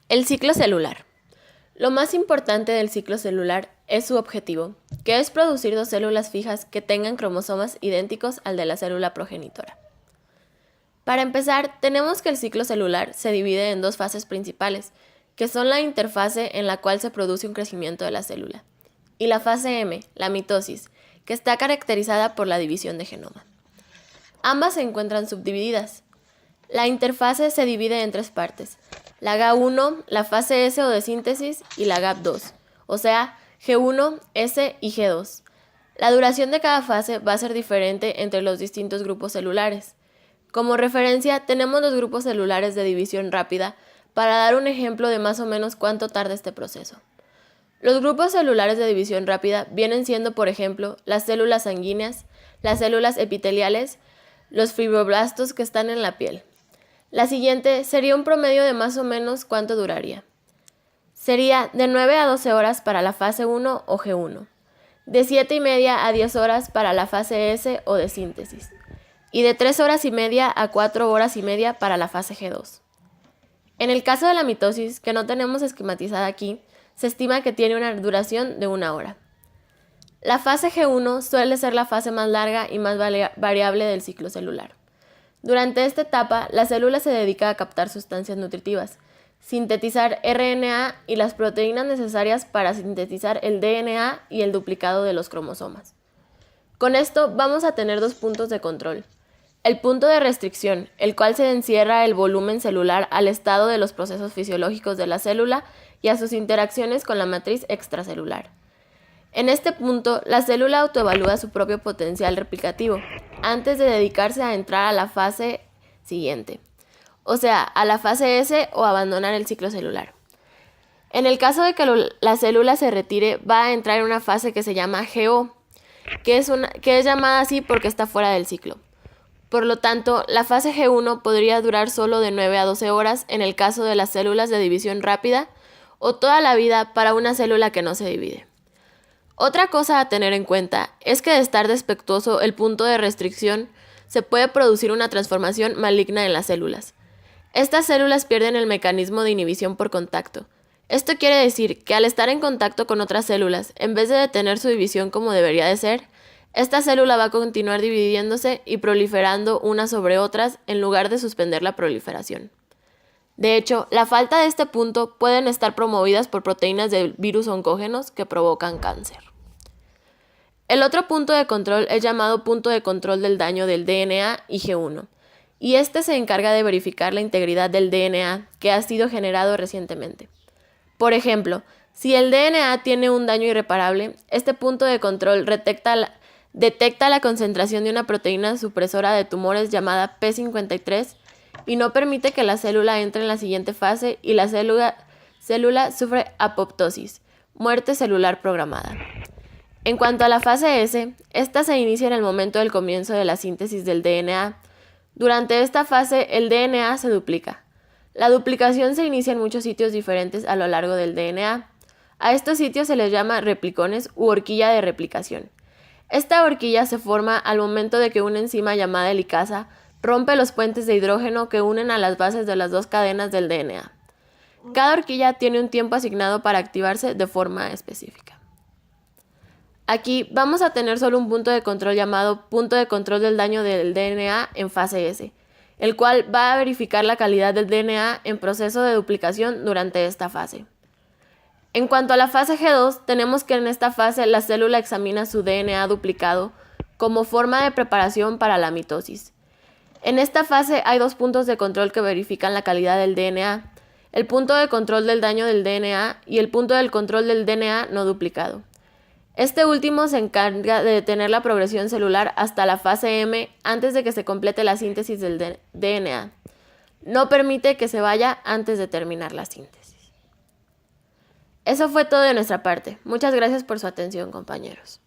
El ciclo celular. Lo más importante del ciclo celular es su objetivo, que es producir dos células fijas que tengan cromosomas idénticos al de la célula progenitora. Para empezar, tenemos que el ciclo celular se divide en dos fases principales, que son la interfase en la cual se produce un crecimiento de la célula, y la fase M, la mitosis, que está caracterizada por la división de genoma. Ambas se encuentran subdivididas. La interfase se divide en tres partes: la GA1, la fase S o de síntesis, y la GAP2, o sea, G1, S y G2. La duración de cada fase va a ser diferente entre los distintos grupos celulares. Como referencia, tenemos los grupos celulares de división rápida para dar un ejemplo de más o menos cuánto tarda este proceso. Los grupos celulares de división rápida vienen siendo, por ejemplo, las células sanguíneas, las células epiteliales, los fibroblastos que están en la piel. La siguiente sería un promedio de más o menos cuánto duraría. Sería de 9 a 12 horas para la fase 1 o G1, de 7:30 a 10 horas para la fase S o de síntesis, y de 3 horas y media a 4 horas y media para la fase G2. En el caso de la mitosis, que no tenemos esquematizada aquí, se estima que tiene una duración de 1 hora. La fase G1 suele ser la fase más larga y más variable del ciclo celular. Durante esta etapa, la célula se dedica a captar sustancias nutritivas, sintetizar RNA y las proteínas necesarias para sintetizar el DNA y el duplicado de los cromosomas. Con esto vamos a tener dos puntos de control. El punto de restricción, el cual se encierra el volumen celular al estado de los procesos fisiológicos de la célula y a sus interacciones con la matriz extracelular. En este punto, la célula autoevalúa su propio potencial replicativo antes de dedicarse a entrar a la fase siguiente, o sea, a la fase S o abandonar el ciclo celular. En el caso de que la célula se retire, va a entrar en una fase que se llama GO, que es llamada así porque está fuera del ciclo. Por lo tanto, la fase G1 podría durar solo de 9 a 12 horas en el caso de las células de división rápida o toda la vida para una célula que no se divide. Otra cosa a tener en cuenta es que de estar defectuoso el punto de restricción, se puede producir una transformación maligna en las células. Estas células pierden el mecanismo de inhibición por contacto. Esto quiere decir que al estar en contacto con otras células, en vez de detener su división como debería de ser, esta célula va a continuar dividiéndose y proliferando unas sobre otras en lugar de suspender la proliferación. De hecho, la falta de este punto pueden estar promovidas por proteínas de virus oncógenos que provocan cáncer. El otro punto de control es llamado punto de control del daño del DNA y G1, y este se encarga de verificar la integridad del DNA que ha sido generado recientemente. Por ejemplo, si el DNA tiene un daño irreparable, este punto de control detecta la concentración de una proteína supresora de tumores llamada P53 y no permite que la célula entre en la siguiente fase y la célula sufre apoptosis, muerte celular programada. En cuanto a la fase S, esta se inicia en el momento del comienzo de la síntesis del DNA. Durante esta fase, el DNA se duplica. La duplicación se inicia en muchos sitios diferentes a lo largo del DNA. A estos sitios se les llama replicones u horquilla de replicación. Esta horquilla se forma al momento de que una enzima llamada helicasa rompe los puentes de hidrógeno que unen a las bases de las dos cadenas del DNA. Cada horquilla tiene un tiempo asignado para activarse de forma específica. Aquí vamos a tener solo un punto de control llamado punto de control del daño del DNA en fase S, el cual va a verificar la calidad del DNA en proceso de duplicación durante esta fase. En cuanto a la fase G2, tenemos que en esta fase la célula examina su DNA duplicado como forma de preparación para la mitosis. En esta fase hay dos puntos de control que verifican la calidad del DNA, el punto de control del daño del DNA y el punto del control del DNA no duplicado. Este último se encarga de detener la progresión celular hasta la fase M antes de que se complete la síntesis del DNA. No permite que se vaya antes de terminar la síntesis. Eso fue todo de nuestra parte. Muchas gracias por su atención, compañeros.